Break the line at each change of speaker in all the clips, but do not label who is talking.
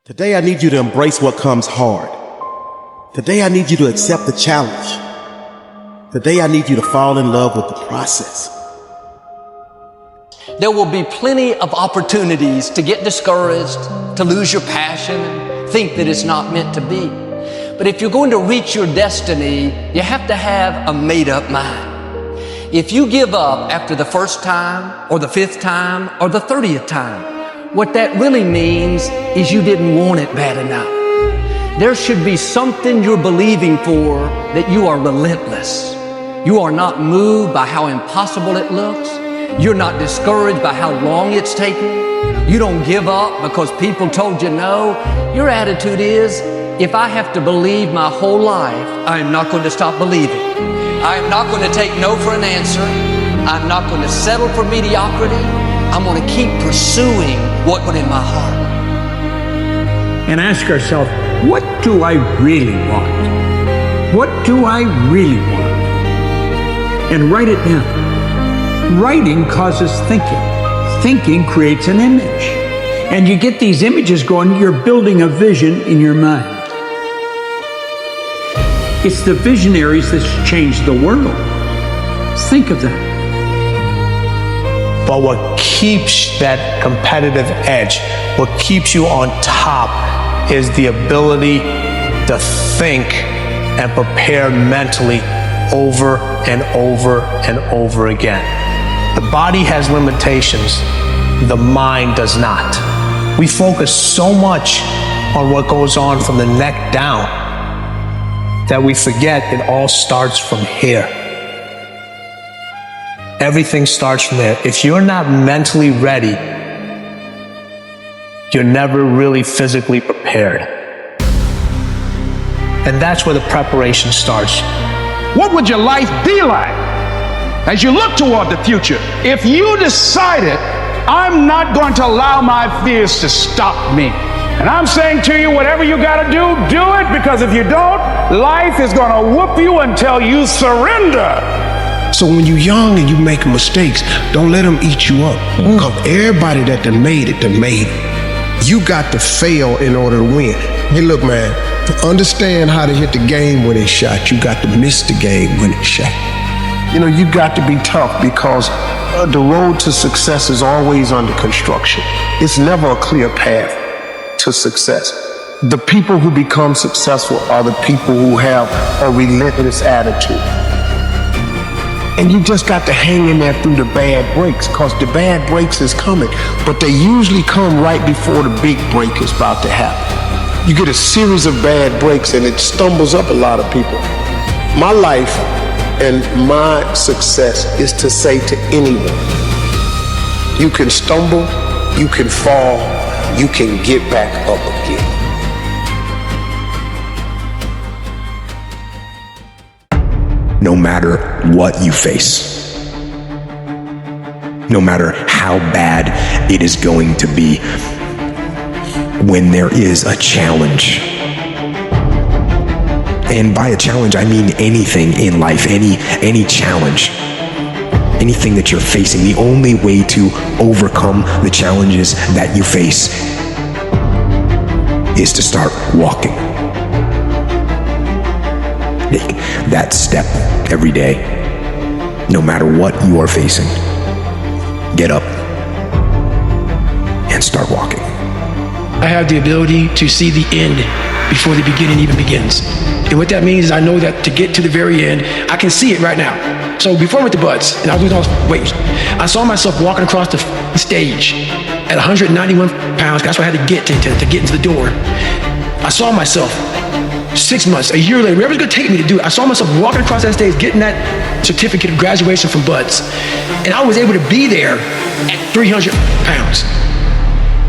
Today I need you to embrace what comes hard. Today I need you to accept the challenge. Today I need you to fall in love with the process.
There will be plenty of opportunities to get discouraged, to lose your passion, and think that it's not meant to be. But if you're going to reach your destiny, you have to have a made-up mind. If you give up after the first time, or the 5th time, or the 30th time, what that really means is you didn't want it bad enough. There should be something you're believing for that you are relentless. You are not moved by how impossible it looks. You're not discouraged by how long it's taken. You don't give up because people told you no. Your attitude is, if I have to believe my whole life, I am not going to stop believing. I am not going to take no for an answer. I'm not going to settle for mediocrity. I'm going to keep pursuing what's in my heart.
And ask ourselves, what do I really want? What do I really want? And write it down. Writing causes thinking. Thinking creates an image. And you get these images going, you're building a vision in your mind. It's the visionaries that's changed the world. Think of that.
But what keeps that competitive edge, what keeps you on top, is the ability to think and prepare mentally over and over and over again. The body has limitations, the mind does not. We focus so much on what goes on from the neck down that we forget it all starts from here. Everything starts from there. If you're not mentally ready, you're never really physically prepared. And that's where the preparation starts.
What would your life be like as you look toward the future if you decided, I'm not going to allow my fears to stop me? And I'm saying to you, whatever you got to do it, because if you don't, life is going to whoop you until you surrender.
So when you're young and you make mistakes, don't let them eat you up. Because everybody that done made it, you got to fail in order to win. Hey, look, man, to understand how to hit the game when it's shot, you got to miss the game when it's shot. You know, you got to be tough because the road to success is always under construction. It's never a clear path to success. The people who become successful are the people who have a relentless attitude. And you just got to hang in there through the bad breaks, because the bad breaks is coming, but they usually come right before the big break is about to happen. You get a series of bad breaks and it stumbles up a lot of people. My life and my success is to say to anyone, you can stumble, you can fall, you can get back up again.
No matter what you face, no matter how bad it is going to be, when there is a challenge, and by a challenge I mean anything in life, any challenge, anything that you're facing, the only way to overcome the challenges that you face is to start walking. Take that step every day, no matter what you are facing. Get up and start walking.
I have the ability to see the end before the beginning even begins. And what that means is I know that to get to the very end, I can see it right now. So before I went to Buds, and I was doing all this weight, I saw myself walking across the stage at 191 pounds. That's what I had to get to get into the door. I saw myself 6 months, a year later, wherever it's gonna take me to do it, I saw myself walking across that stage, getting that certificate of graduation from Buds. And I was able to be there at 300 pounds.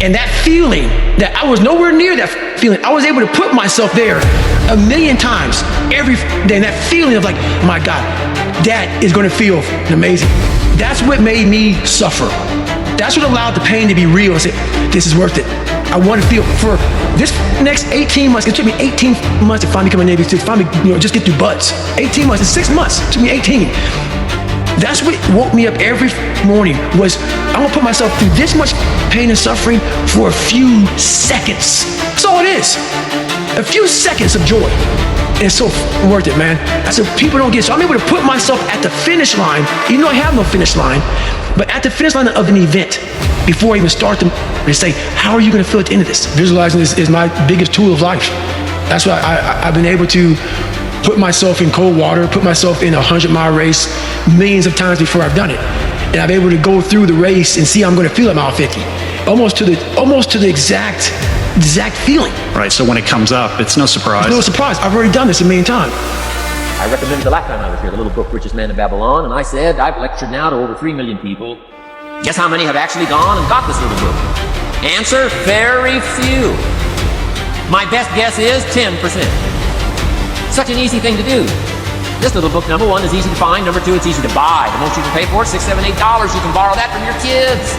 And that feeling, that I was nowhere near that feeling, I was able to put myself there 1,000,000 times every day. And that feeling of like, my God, that is gonna feel amazing. That's what made me suffer. That's what allowed the pain to be real and say, this is worth it. I want to feel for this next 18 months. It took me 18 months to finally become a Navy SEAL, to finally, just get through Buds. 18 months, in 6 months, it took me 18. That's what woke me up every morning, was I want to put myself through this much pain and suffering for a few seconds. So it is. A few seconds of joy. And it's so worth it, man. I said, people don't get it. So I'm able to put myself at the finish line, even though I have no finish line, but at the finish line of an event before I even start them, they say, how are you going to feel at the end of this? Visualizing this is my biggest tool of life. That's why I've been able to put myself in cold water, put myself in a 100-mile race millions of times before I've done it. And I'm able to go through the race and see how I'm going to feel at mile 50. Almost to the exact feeling.
Right, so when it comes up, it's no surprise.
It's no surprise. I've already done this a million times.
I recommended the last time I was here, the little book, Richest Man in Babylon, and I said, I've lectured now to over 3 million people. Guess how many have actually gone and got this little book? Answer, very few. My best guess is 10%. Such an easy thing to do. This little book, number one, is easy to find. Number two, it's easy to buy. The most you can pay for it, $6, $7, $8. You can borrow that from your kids.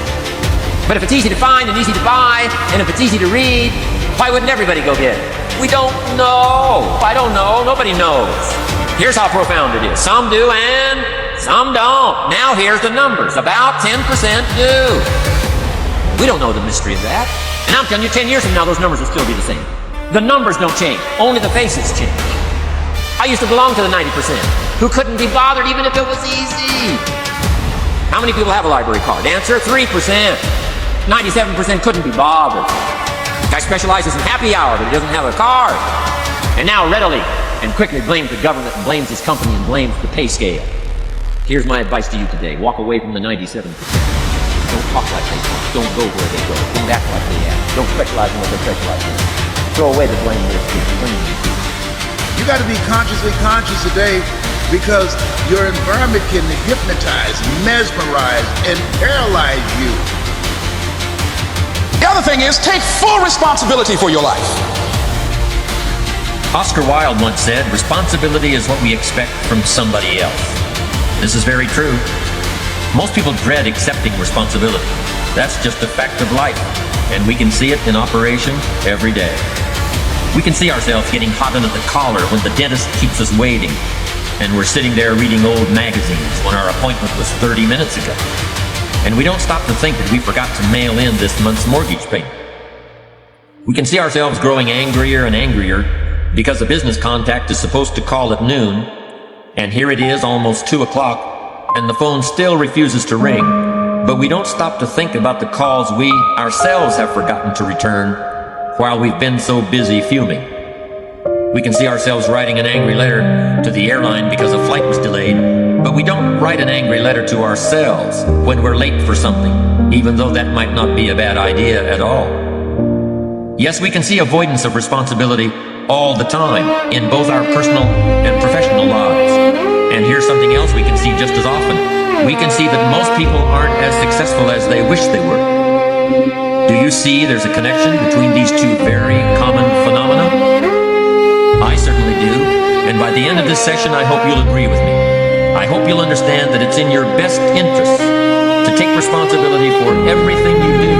But if it's easy to find and easy to buy, and if it's easy to read, why wouldn't everybody go get it? We don't know. I don't know. Nobody knows. Here's how profound it is. Some do and some don't. Now here's the numbers. About 10% do. We don't know the mystery of that. And I'm telling you, 10 years from now, those numbers will still be the same. The numbers don't change. Only the faces change. I used to belong to the 90% who couldn't be bothered even if it was easy. How many people have a library card? Answer, 3%. 97% couldn't be bothered. Guy specializes in happy hour, but he doesn't have a card. And now readily and quickly blames the government and blames his company and blames the pay scale. Here's my advice to you today. Walk away from the 97%. Don't talk like they talk. Don't go where they go. Don't act like they act. Don't specialize in what they specialize in. Throw away the blame list.
You got to be consciously conscious today because your environment can hypnotize, mesmerize, and paralyze you.
The other thing is, take full responsibility for your life.
Oscar Wilde once said, responsibility is what we expect from somebody else. This is very true. Most people dread accepting responsibility. That's just a fact of life, and we can see it in operation every day. We can see ourselves getting hot under the collar when the dentist keeps us waiting, and we're sitting there reading old magazines when our appointment was 30 minutes ago. And we don't stop to think that we forgot to mail in this month's mortgage payment. We can see ourselves growing angrier and angrier because a business contact is supposed to call at noon, and here it is almost 2 o'clock, and the phone still refuses to ring. But we don't stop to think about the calls we ourselves have forgotten to return while we've been so busy fuming. We can see ourselves writing an angry letter to the airline because a flight was delayed, but we don't write an angry letter to ourselves when we're late for something, even though that might not be a bad idea at all. Yes, we can see avoidance of responsibility all the time in both our personal and professional lives. And here's something else we can see just as often. We can see that most people aren't as successful as they wish they were. Do you see there's a connection between these two very common phenomena? I certainly do, and by the end of this session, I hope you'll agree with me. I hope you'll understand that it's in your best interest to take responsibility for everything you do.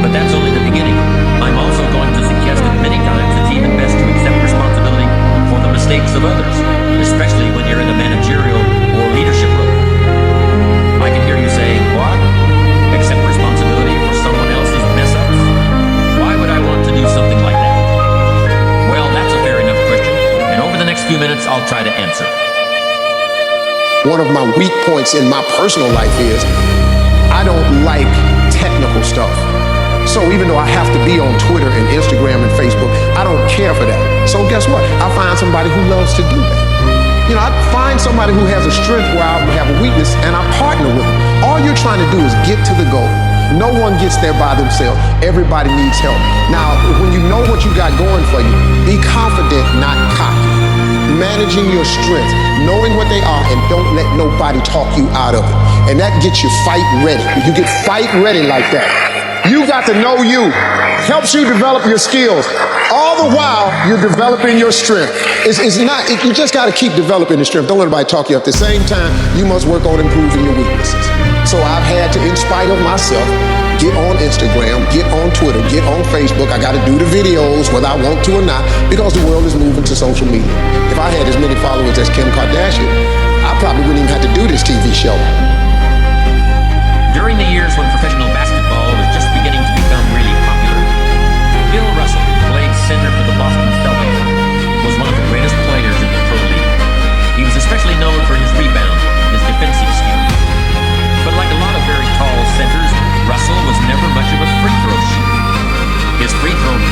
But that's only the beginning. I'm also going to suggest that many times it's even best to accept responsibility for the mistakes of others, especially when you're in a managerial or leadership role. I can hear you saying, what? Accept responsibility for someone else's mess-ups? Why would I want to do something like that? Well, that's a fair enough question, and over the next few minutes, I'll try to answer.
One of my weak points in my personal life is I don't like technical stuff. So even though I have to be on Twitter and Instagram and Facebook, I don't care for that. So guess what? I find somebody who loves to do that. You know, I find somebody who has a strength where I have a weakness, and I partner with them. All you're trying to do is get to the goal. No one gets there by themselves. Everybody needs help. Now, when you know what you got going for you, be confident, not cocky. Managing your strengths, knowing what they are, and don't let nobody talk you out of it. And that gets you fight ready. If you get fight ready like that, you got to know you. Helps you develop your skills. All the while, you're developing your strength. You just got to keep developing the strength. Don't let anybody talk you up. At the same time, you must work on improving your weaknesses. So I've had to, in spite of myself, get on Instagram, get on Twitter, get on Facebook. I got to do the videos whether I want to or not because the world is moving to social media. If I had as many followers as Kim Kardashian, I probably wouldn't even have to do this TV show.
During the years when professional basketball was just beginning to become really popular, Bill Russell played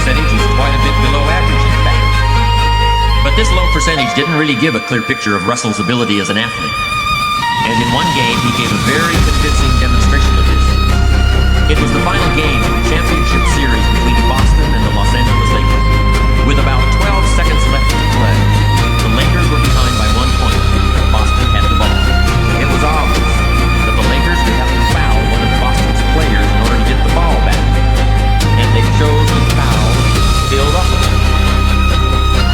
percentage was quite a bit below average, in fact. But this low percentage didn't really give a clear picture of Russell's ability as an athlete. And in one game, he gave a very convincing demonstration of this. It was the final game of the championship series between Boston and the Los Angeles Lakers. With about 12 seconds left to play, the Lakers were behind by 1 point. Boston had the ball. It was obvious that the Lakers would have to foul one of Boston's players in order to get the ball back. And they chose to foul Bill Russell.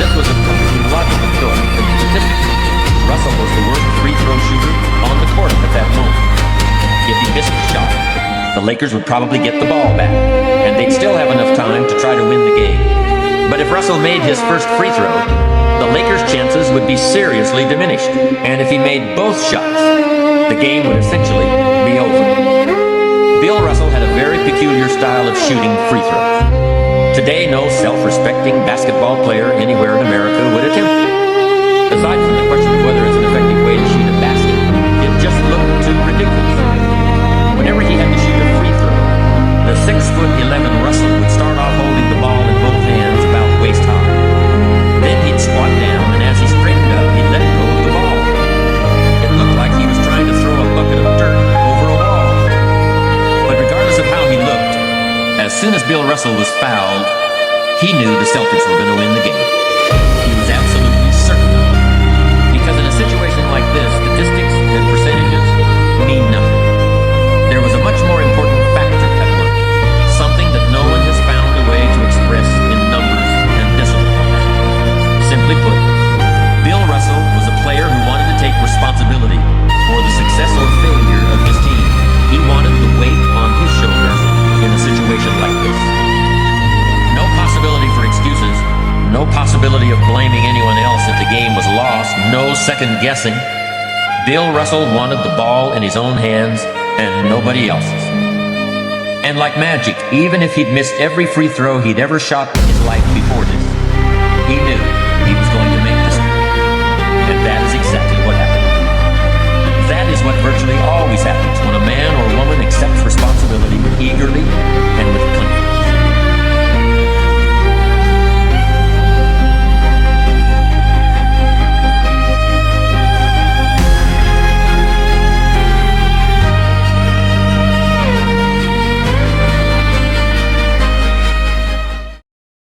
This was a perfectly logical choice from statistics. Russell was the worst free throw shooter on the court at that moment. If he missed the shot, the Lakers would probably get the ball back, and they'd still have enough time to try to win the game. But if Russell made his first free throw, the Lakers' chances would be seriously diminished. And if he made both shots, the game would essentially be over. Bill Russell had a very peculiar style of shooting free throws. Today, no self-respecting basketball player anywhere in America would attempt it. Aside from the question of whether it's an effective way to shoot a basket, it just looked too ridiculous. Whenever he had to shoot a free throw, the 6'11" Russell would start off holding the ball in both hands about waist high. Then he'd squat down, and as he straightened up, he'd let go of the ball. It looked like he was trying to throw a bucket of dirt over a wall. But regardless of how he looked, as soon as Bill Russell was fouled, he knew the Celtics were going to win the game. He was absolutely certain of it. Because in a situation like this, statistics and percentages mean nothing. There was a much more important factor at work, something that no one has found a way to express in numbers and decimal points. Simply put, Bill Russell was a player who wanted to take responsibility for the success or failure of his team. He wanted the weight on his shoulders in a situation like this. No possibility for excuses, no possibility of blaming anyone else if the game was lost, no second guessing. Bill Russell wanted the ball in his own hands and nobody else's. And like magic, even if he'd missed every free throw he'd ever shot in his life before this, he knew he was going to make this one. And that is exactly what happened. That is what virtually always happens when a man or woman accepts responsibility eagerly